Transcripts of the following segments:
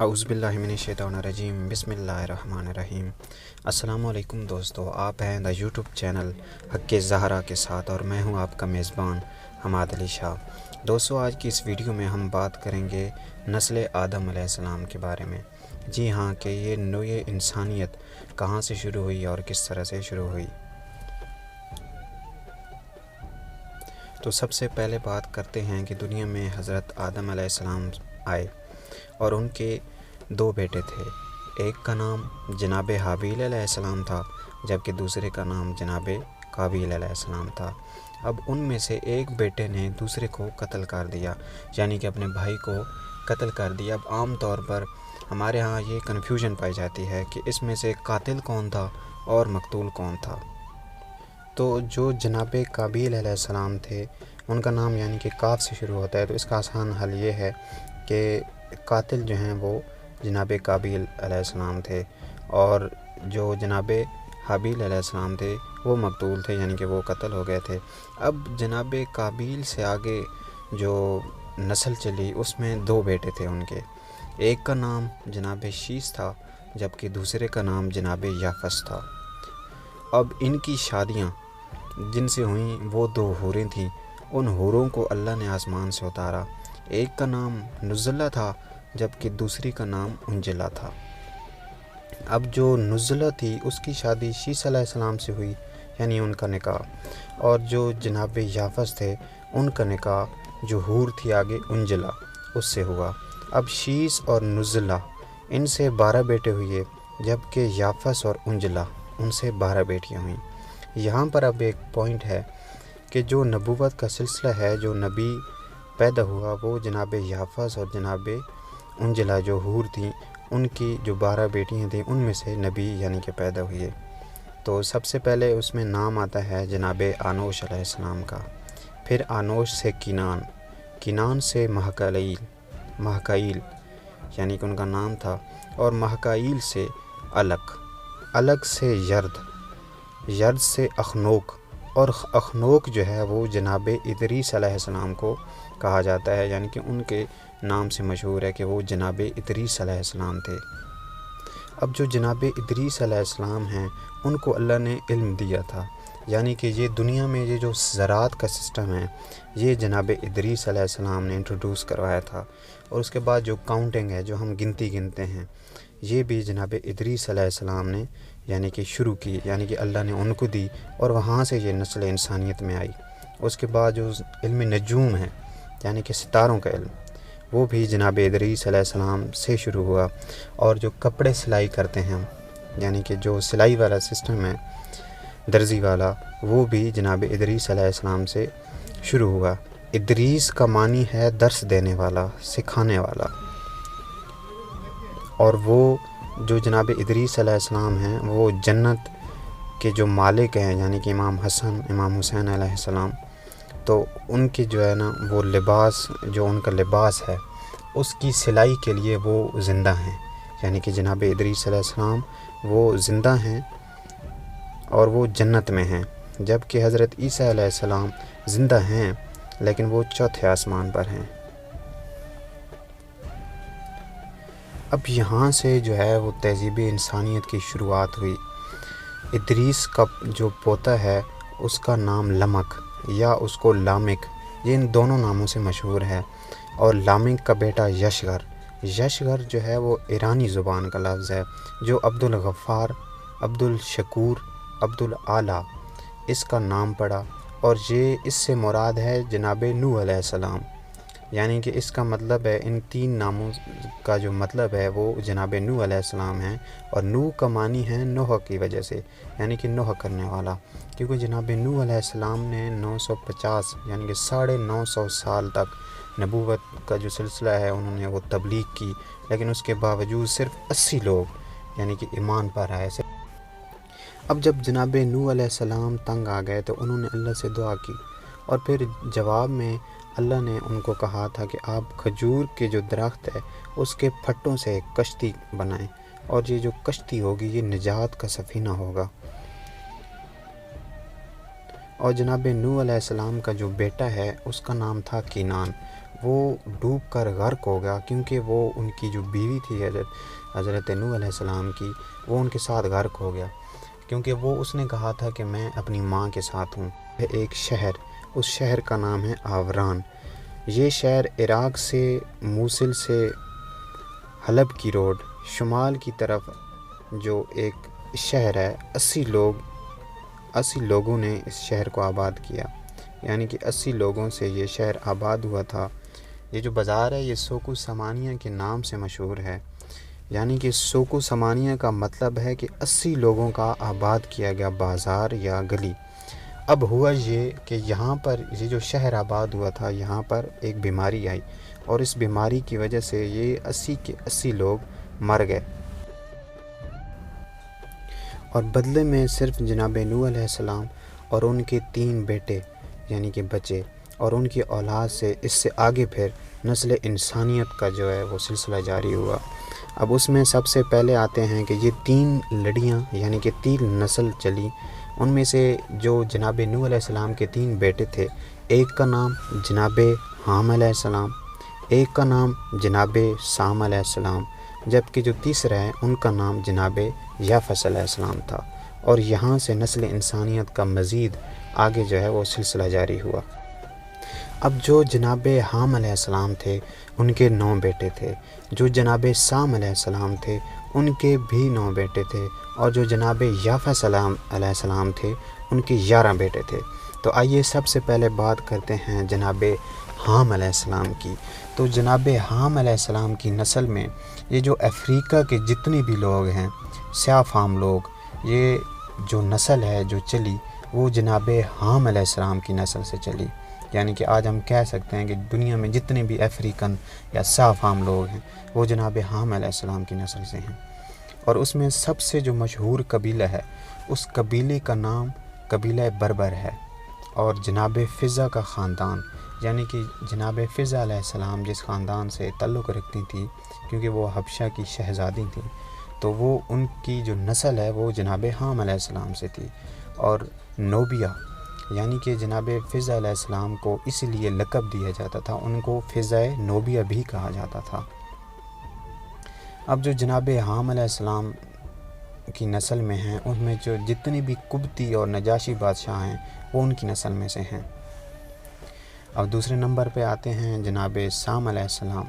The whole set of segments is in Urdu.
اعوذ باللہ من الشیطان الرجیم بسم اللہ الرحمن الرحیم۔ السلام علیکم دوستو، آپ ہیں دا یوٹیوب چینل حق زہرا کے ساتھ اور میں ہوں آپ کا میزبان حماد علی شاہ۔ دوستو، آج کی اس ویڈیو میں ہم بات کریں گے نسل آدم علیہ السلام کے بارے میں۔ جی ہاں، کہ یہ نوع انسانیت کہاں سے شروع ہوئی اور کس طرح سے شروع ہوئی۔ تو سب سے پہلے بات کرتے ہیں کہ دنیا میں حضرت آدم علیہ السلام آئے اور ان کے دو بیٹے تھے۔ ایک کا نام جناب حابیل علیہ السلام تھا، جبکہ دوسرے کا نام جناب قابیل علیہ السلام تھا۔ اب ان میں سے ایک بیٹے نے دوسرے کو قتل کر دیا، یعنی کہ اپنے بھائی کو قتل کر دیا۔ اب عام طور پر ہمارے ہاں یہ کنفیوژن پائی جاتی ہے کہ اس میں سے قاتل کون تھا اور مقتول کون تھا۔ تو جو جناب قابیل علیہ السلام تھے، ان کا نام یعنی کہ کاف سے شروع ہوتا ہے، تو اس کا آسان حل یہ ہے کہ قاتل جو ہیں وہ جناب قابیل علیہ السلام تھے، اور جو جناب حابیل علیہ السلام تھے وہ مقتول تھے، یعنی کہ وہ قتل ہو گئے تھے۔ اب جناب قابیل سے آگے جو نسل چلی اس میں دو بیٹے تھے ان کے۔ ایک کا نام جناب شیس تھا، جبکہ دوسرے کا نام جناب یافس تھا۔ اب ان کی شادیاں جن سے ہوئیں وہ دو حوریں تھیں۔ ان حوروں کو اللہ نے آسمان سے اتارا۔ ایک کا نام نزلہ تھا، جبکہ دوسری کا نام انجلہ تھا۔ اب جو نزلہ تھی اس کی شادی شیس علیہ السلام سے ہوئی، یعنی ان کا نکاح، اور جو جناب یافس تھے ان کا نکاح جو حور تھی آگے انجلہ، اس سے ہوا۔ اب شیس اور نزلہ ان سے 12 بیٹے ہوئے، جبکہ یافس اور انجلہ ان سے 12 بیٹیاں ہوئیں۔ یہاں پر اب ایک پوائنٹ ہے کہ جو نبوت کا سلسلہ ہے، جو نبی پیدا ہوا وہ جناب یافس اور جناب انجلہ جو حور تھیں، ان کی جو 12 بیٹیاں تھیں ان میں سے نبی یعنی کہ پیدا ہوئے۔ تو سب سے پہلے اس میں نام آتا ہے جناب آنوش علیہ السلام کا، پھر آنوش سے کینان، کینان سے مہکائیل یعنی کہ ان کا نام تھا، اور مہکائیل سے الک، الک سے یرد سے اخنوک، اور اخنوک جو ہے وہ جناب ادریس علیہ السلام کو کہا جاتا ہے، یعنی کہ ان کے نام سے مشہور ہے کہ وہ جناب ادریس علیہ السلام تھے۔ اب جو جناب ادریس علیہ السلام ہیں ان کو اللہ نے علم دیا تھا، یعنی کہ یہ دنیا میں یہ جو زراعت کا سسٹم ہے یہ جناب ادریس علیہ السلام نے انٹروڈیوس کروایا تھا، اور اس کے بعد جو کاؤنٹنگ ہے، جو ہم گنتی گنتے ہیں، یہ بھی جناب ادریس علیہ السلام نے یعنی کہ شروع کی، یعنی کہ اللہ نے ان کو دی، اور وہاں سے یہ نسل انسانیت میں آئی۔ اس کے بعد جو علم نجوم ہے یعنی کہ ستاروں کا علم، وہ بھی جناب ادریس علیہ السلام سے شروع ہوا، اور جو کپڑے سلائی کرتے ہیں یعنی کہ جو سلائی والا سسٹم ہے درزی والا، وہ بھی جناب ادریس علیہ السلام سے شروع ہوا۔ ادریس کا معنی ہے درس دینے والا، سکھانے والا، اور وہ جو جناب ادریس علیہ السلام ہیں وہ جنت کے جو مالک ہیں، یعنی کہ امام حسن امام حسین علیہ السلام، تو ان کی جو ہے نا وہ لباس، جو ان کا لباس ہے اس کی سلائی کے لیے وہ زندہ ہیں، یعنی کہ جناب ادریس علیہ السلام وہ زندہ ہیں اور وہ جنت میں ہیں، جبکہ حضرت عیسیٰ علیہ السلام زندہ ہیں لیکن وہ چوتھے آسمان پر ہیں۔ اب یہاں سے جو ہے وہ تہذیب انسانیت کی شروعات ہوئی۔ ادریس کا جو پوتا ہے اس کا نام لمک یا اس کو لامک، یہ ان دونوں ناموں سے مشہور ہے، اور لامک کا بیٹا یشغر جو ہے وہ ایرانی زبان کا لفظ ہے، جو عبدالغفار، عبدالشکور، عبدالعالی اس کا نام پڑا، اور یہ اس سے مراد ہے جناب نوح علیہ السلام، یعنی کہ اس کا مطلب ہے، ان 3 ناموں کا جو مطلب ہے وہ جناب نوح علیہ السلام ہیں، اور نوح کا معنی ہے نوح کی وجہ سے، یعنی کہ نوح کرنے والا، کیونکہ جناب نوح علیہ السلام نے 950 یعنی کہ 950 سال تک نبوت کا جو سلسلہ ہے انہوں نے وہ تبلیغ کی، لیکن اس کے باوجود صرف 80 لوگ یعنی کہ ایمان پر آئے۔ اب جب جناب نوح علیہ السلام تنگ آ گئے تو انہوں نے اللہ سے دعا کی، اور پھر جواب میں اللہ نے ان کو کہا تھا کہ آپ کھجور کے جو درخت ہے اس کے پھٹوں سے ایک کشتی بنائیں، اور یہ جو کشتی ہوگی یہ نجات کا سفینہ ہوگا۔ اور جناب نوح علیہ السلام کا جو بیٹا ہے اس کا نام تھا کینان، وہ ڈوب کر غرق ہو گیا، کیونکہ وہ ان کی جو بیوی تھی حضرت نوح علیہ السلام کی، وہ ان کے ساتھ غرق ہو گیا، کیونکہ اس نے کہا تھا کہ میں اپنی ماں کے ساتھ ہوں۔ ایک شہر، اس شہر کا نام ہے آوران۔ یہ شہر عراق سے، موصل سے حلب کی روڈ شمال کی طرف جو ایک شہر ہے، 80 لوگوں نے اس شہر کو آباد کیا، یعنی کہ 80 لوگوں سے یہ شہر آباد ہوا تھا۔ یہ جو بازار ہے یہ سوق ثمانیہ کے نام سے مشہور ہے، یعنی کہ سوق ثمانیہ کا مطلب ہے کہ 80 لوگوں کا آباد کیا گیا بازار یا گلی۔ اب ہوا یہ کہ یہاں پر یہ جو شہر آباد ہوا تھا، یہاں پر ایک بیماری آئی، اور اس بیماری کی وجہ سے یہ 80 کے 80 لوگ مر گئے، اور بدلے میں صرف جناب نوح علیہ السلام اور ان کے 3 بیٹے یعنی کہ بچے، اور ان کی اولاد سے اس سے آگے پھر نسل انسانیت کا جو ہے وہ سلسلہ جاری ہوا۔ اب اس میں سب سے پہلے آتے ہیں کہ یہ 3 لڑیاں یعنی کہ 3 نسل چلی، ان میں سے جو جناب نوح علیہ السلام کے 3 بیٹے تھے، ایک کا نام جناب حام علیہ السلام، ایک کا نام جناب سام علیہ السلام، جبکہ جو تیسرا ہے ان کا نام جناب یافس علیہ السلام تھا، اور یہاں سے نسل انسانیت کا مزید آگے جو ہے وہ سلسلہ جاری ہوا۔ اب جو جناب حام علیہ السلام تھے ان کے 9 بیٹے تھے، جو جناب سام علیہ السلام تھے ان کے بھی 9 بیٹے تھے، اور جو جناب یافس علیہ السلام تھے ان کے 11 بیٹے تھے۔ تو آئیے سب سے پہلے بات کرتے ہیں جناب حام علیہ السلام کی۔ تو جناب حام علیہ السلام کی نسل میں یہ جو افریقہ کے جتنے بھی لوگ ہیں، سیاہ فام لوگ، یہ جو نسل ہے جو چلی وہ جناب حام علیہ السلام کی نسل سے چلی، یعنی کہ آج ہم کہہ سکتے ہیں کہ دنیا میں جتنے بھی افریقن یا سیاہ فام لوگ ہیں وہ جناب حام علیہ السلام کی نسل سے ہیں۔ اور اس میں سب سے جو مشہور قبیلہ ہے، اس قبیلے کا نام قبیلہ بربر ہے، اور جناب فضہ کا خاندان، یعنی کہ جناب فضہ علیہ السلام جس خاندان سے تعلق رکھتی تھی کیونکہ وہ حبشہ کی شہزادی تھی، تو وہ ان کی جو نسل ہے وہ جناب حام علیہ السلام سے تھی۔ اور نوبیہ یعنی کہ جناب فضہ علیہ السلام کو اس لیے لقب دیا جاتا تھا، ان کو فضہ نوبیہ بھی کہا جاتا تھا۔ اب جو جناب حام علیہ السلام کی نسل میں ہیں، ان میں جو جتنے بھی قبطی اور نجاشی بادشاہ ہیں وہ ان کی نسل میں سے ہیں۔ اب دوسرے نمبر پہ آتے ہیں جناب سام علیہ السلام،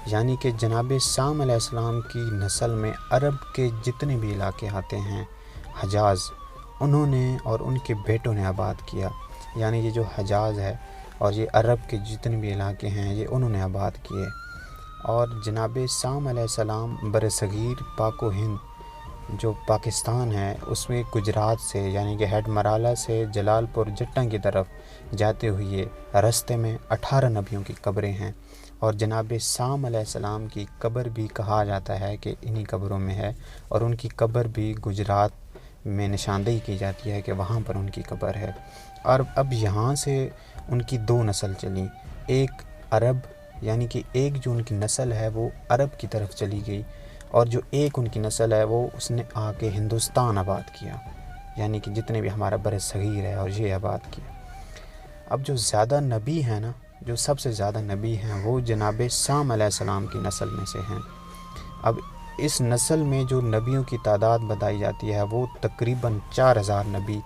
یعنی کہ جناب سام علیہ السلام کی نسل میں عرب کے جتنے بھی علاقے آتے ہیں، حجاز، انہوں نے اور ان کے بیٹوں نے آباد کیا، یعنی یہ جو حجاز ہے اور یہ عرب کے جتنے بھی علاقے ہیں یہ انہوں نے آباد کیے۔ اور جناب سام علیہ السلام برصغیر پاک و ہند جو پاکستان ہے اس میں گجرات سے یعنی کہ ہیڈ مرالہ سے جلال پور جٹاں کی طرف جاتے ہوئے راستے میں 18 نبیوں کی قبریں ہیں، اور جناب سام علیہ السلام کی قبر بھی کہا جاتا ہے کہ انہی قبروں میں ہے، اور ان کی قبر بھی گجرات میں نشاندہی کی جاتی ہے کہ وہاں پر ان کی قبر ہے۔ اور اب یہاں سے ان کی 2 نسل چلیں، ایک عرب یعنی کہ ایک جو ان کی نسل ہے وہ عرب کی طرف چلی گئی، اور جو ایک ان کی نسل ہے وہ اس نے آ کے ہندوستان آباد کیا، یعنی کہ جتنے بھی ہمارا بر صغیر ہے اور یہ آباد کیا۔ اب جو زیادہ نبی ہیں نا، جو سب سے زیادہ نبی ہیں وہ جناب سام علیہ السلام کی نسل میں سے ہیں۔ اب اس نسل میں جو نبیوں کی تعداد بتائی جاتی ہے وہ تقریباً 4000 نبی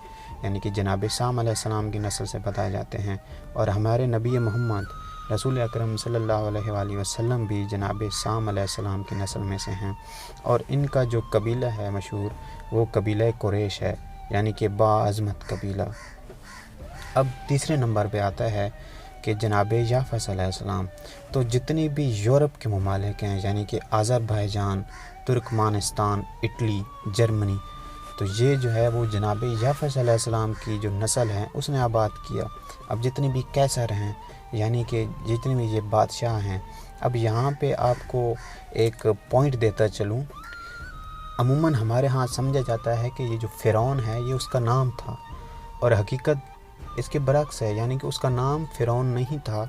یعنی کہ جناب سام علیہ السلام کی نسل سے بتائے جاتے ہیں، اور ہمارے نبی محمد رسول اکرم صلی اللہ علیہ وآلہ وسلم بھی جناب سام علیہ السلام کی نسل میں سے ہیں، اور ان کا جو قبیلہ ہے مشہور وہ قبیلہ قریش ہے، یعنی کہ باعظمت قبیلہ۔ اب تیسرے نمبر پہ آتا ہے کہ جناب یافس علیہ السلام، تو جتنے بھی یورپ کے ممالک ہیں یعنی کہ آذربائیجان، ترکمانستان، اٹلی، جرمنی، تو یہ جو ہے وہ جناب یافس علیہ السلام کی جو نسل ہے اس نے آباد کیا۔ اب جتنے بھی کیسر ہیں یعنی کہ جتنے بھی یہ بادشاہ ہیں، اب یہاں پہ آپ کو ایک پوائنٹ دیتا چلوں، عموماً ہمارے ہاں سمجھا جاتا ہے کہ یہ جو فرعون ہے یہ اس کا نام تھا، اور حقیقت اس کے برعکس ہے، یعنی کہ اس کا نام فرعون نہیں تھا۔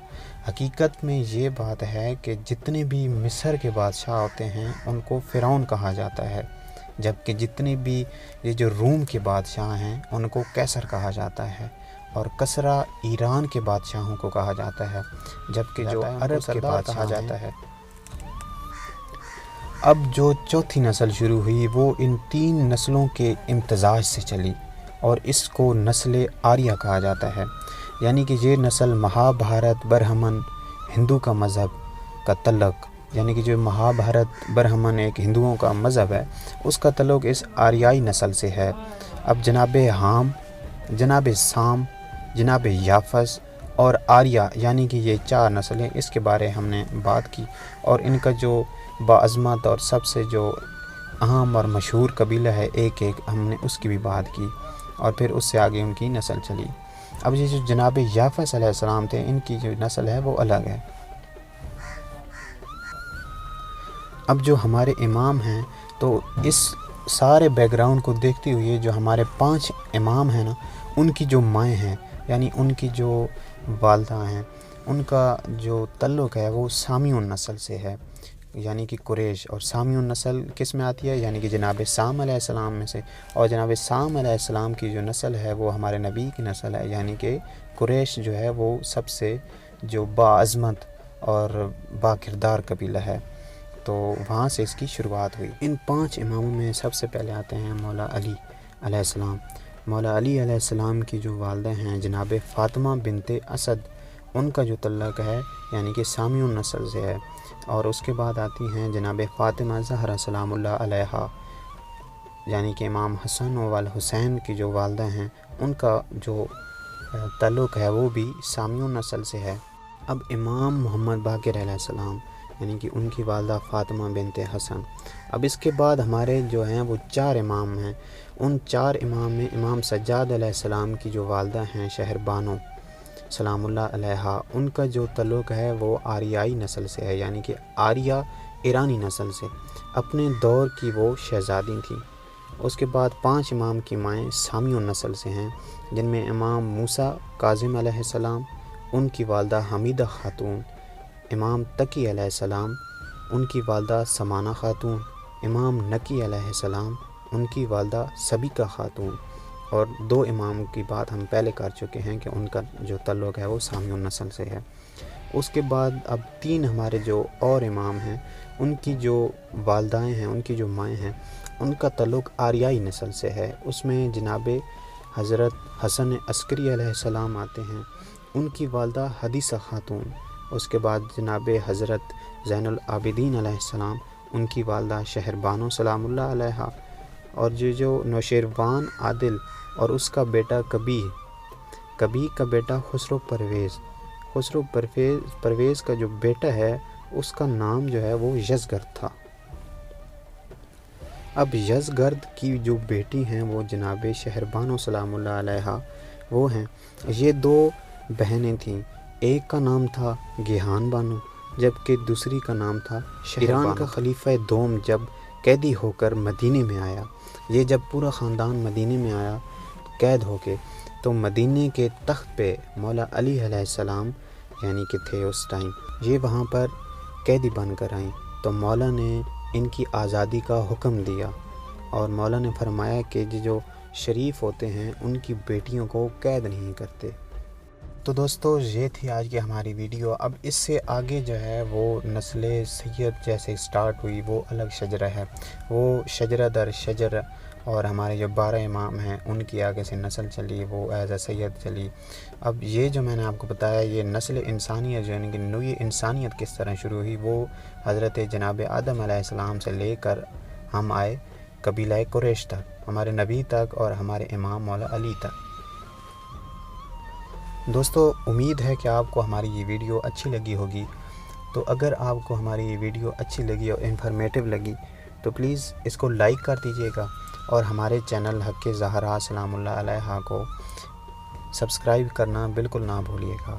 حقیقت میں یہ بات ہے کہ جتنے بھی مصر کے بادشاہ ہوتے ہیں ان کو فرعون کہا جاتا ہے، جبکہ جتنے بھی یہ جو روم کے بادشاہ ہیں ان کو قیصر کہا جاتا ہے۔ اور کسرا ایران کے بادشاہوں کو کہا جاتا ہے، جبکہ جو عرب کے بادشاہ جاتا ہے۔ اب جو چوتھی نسل شروع ہوئی وہ ان 3 نسلوں کے امتزاج سے چلی اور اس کو نسل آریہ کہا جاتا ہے، یعنی کہ یہ نسل مہابھارت برہمن ہندو کا مذہب کا تعلق، یعنی کہ جو مہابھارت برہمن ایک ہندوؤں کا مذہب ہے، اس کا تعلق اس آریائی نسل سے ہے۔ اب جناب حام، جناب سام، جناب یافس اور آریہ، یعنی کہ یہ 4 نسلیں، اس کے بارے ہم نے بات کی اور ان کا جو باعظمت اور سب سے جو اہم اور مشہور قبیلہ ہے ایک ہم نے اس کی بھی بات کی، اور پھر اس سے آگے ان کی نسل چلی۔ اب یہ جو جناب یافس علیہ السلام تھے، ان کی جو نسل ہے وہ الگ ہے۔ اب جو ہمارے امام ہیں تو اس سارے بیک گراؤنڈ کو دیکھتے ہوئے جو ہمارے 5 امام ہیں نا، ان کی جو مائیں ہیں، یعنی ان کی جو والدہ ہیں، ان کا جو تعلق ہے وہ سامیون نسل سے ہے، یعنی کہ قریش۔ اور سامیون نسل کس میں آتی ہے؟ یعنی کہ جناب سام علیہ السلام میں سے، اور جناب سام علیہ السلام کی جو نسل ہے وہ ہمارے نبی کی نسل ہے، یعنی کہ قریش جو ہے وہ سب سے جو باعظمت اور با کردار قبیلہ ہے، تو وہاں سے اس کی شروعات ہوئی۔ ان 5 اماموں میں سب سے پہلے آتے ہیں مولا علی علیہ السلام۔ مولا علی علیہ السلام کی جو والدہ ہیں جناب فاطمہ بنت اسد، ان کا جو تعلق ہے یعنی کہ سامیون نسل سے ہے، اور اس کے بعد آتی ہیں جناب فاطمہ زہرا سلام اللہ علیہا، یعنی کہ امام حسن و حسین کی جو والدہ ہیں، ان کا جو تعلق ہے وہ بھی سامیون نسل سے ہے۔ اب امام محمد باقر علیہ السلام، یعنی کہ ان کی والدہ فاطمہ بنت حسن۔ اب اس کے بعد ہمارے جو ہیں وہ 4 امام ہیں۔ ان 4 امام میں امام سجاد علیہ السلام کی جو والدہ ہیں شہر بانو سلام اللہ علیہا، ان کا جو تعلق ہے وہ آریائی نسل سے ہے، یعنی کہ آریہ ایرانی نسل سے، اپنے دور کی وہ شہزادی تھیں۔ اس کے بعد 5 امام کی مائیں سامیون نسل سے ہیں، جن میں امام موسیٰ کاظم علیہ السلام، ان کی والدہ حمیدہ خاتون، امام تقی علیہ السلام، ان کی والدہ سمانہ خاتون، امام نقی علیہ السلام، ان کی والدہ سبیکہ خاتون، اور 2 امام کی بات ہم پہلے کر چکے ہیں کہ ان کا جو تعلق ہے وہ سامیون نسل سے ہے۔ اس کے بعد اب 3 ہمارے جو اور امام ہیں، ان کی جو والدائیں ہیں، ان کی جو مائیں ہیں، ان کا تعلق آریائی نسل سے ہے۔ اس میں جناب حضرت حسن عسکری علیہ السلام آتے ہیں، ان کی والدہ حدیثہ خاتون۔ اس کے بعد جناب حضرت زین العابدین علیہ السلام، ان کی والدہ شہر بانو سلام اللہ علیہا، اور جو نوشیروان عادل اور اس کا بیٹا کبھی کا بیٹا خسرو پرویز کا جو بیٹا ہے اس کا نام جو ہے وہ یزگرد تھا۔ اب یزگرد کی جو بیٹی ہیں وہ جناب شہر بانو سلام اللہ علیہا وہ ہیں۔ یہ 2 بہنیں تھیں، ایک کا نام تھا گیہان بانو جبکہ دوسری کا نام تھا ایران کا خلیفہ دوم جب قیدی ہو کر مدینے میں آیا، یہ جب پورا خاندان مدینے میں آیا قید ہو کے، تو مدینے کے تخت پہ مولا علی علیہ السلام یعنی کہ تھے اس ٹائم، یہ وہاں پر قیدی بن کر آئیں، تو مولا نے ان کی آزادی کا حکم دیا، اور مولا نے فرمایا کہ جو شریف ہوتے ہیں ان کی بیٹیوں کو قید نہیں کرتے۔ تو دوستو یہ تھی آج کی ہماری ویڈیو۔ اب اس سے آگے جو ہے وہ نسل سید جیسے سٹارٹ ہوئی وہ الگ شجرہ ہے، وہ شجرہ در شجرہ، اور ہمارے جو 12 امام ہیں ان کی آگے سے نسل چلی، وہ ایز اے سید چلی۔ اب یہ جو میں نے آپ کو بتایا یہ نسل انسانیت یعنی کہ نوع انسانیت کس طرح شروع ہوئی، وہ حضرت جناب آدم علیہ السلام سے لے کر ہم آئے قبیلہ قریش تک، ہمارے نبی تک، اور ہمارے امام مولا علی تک۔ دوستو امید ہے کہ آپ کو ہماری یہ ویڈیو اچھی لگی ہوگی، تو اگر آپ کو ہماری یہ ویڈیو اچھی لگی اور انفارمیٹیو لگی تو پلیز اس کو لائک کر دیجیے گا، اور ہمارے چینل حق زہرا سلام اللہ علیہا کو سبسکرائب کرنا بالکل نہ بھولیے گا۔